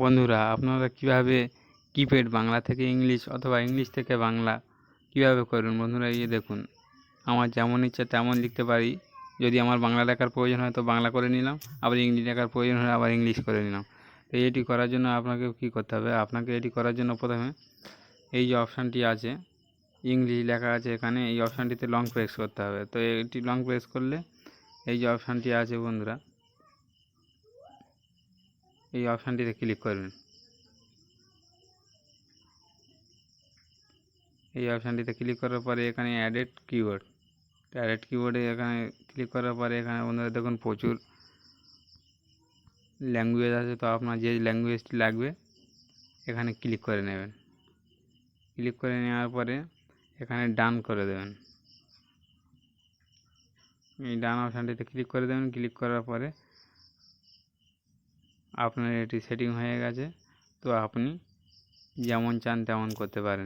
বন্ধুরা, আপনারা কিভাবে কিপ্যাড বাংলা থেকে ইংলিশ অথবা ইংলিশ থেকে বাংলা কিভাবে করবেন বন্ধুরা, এই দেখুন। আমার যেমন ইচ্ছা তেমন লিখতে পারি। যদি আমার বাংলা লেখার প্রয়োজন হয় তো বাংলা করে নিলাম, আবার ইংলিশ লেখার প্রয়োজন হলে আবার ইংলিশ করে নিলাম। তো এটি করার জন্য আপনাকে কী করতে হবে? আপনাকে এটি করার জন্য প্রথমে এই যে অপশানটি আছে, ইংলিশ লেখা আছে এখানে, এই অপশানটিতে লং প্রেস করতে হবে। তো এটি লং প্রেস করলে এই যে অপশানটি আছে বন্ধুরা, এই অপশানটিতে ক্লিক করবেন। এই অপশানটিতে ক্লিক করার পরে এখানে অ্যাডেড কিওয়ার্ডে এখানে ক্লিক করার পরে এখানে বন্ধুরা দেখুন প্রচুর ল্যাঙ্গুয়েজ আছে। তো আপনার যে ল্যাঙ্গুয়েজটি লাগবে এখানে ক্লিক করে নেবেন। ক্লিক করে নেওয়ার পরে এখানে ডান করে দেবেন। এই ডান অপশানটিতে ক্লিক করে দেবেন। ক্লিক করার পরে আপনার এটি সেটিং হয়ে গেছে। তো আপনি যেমন চান তেমন করতে পারেন।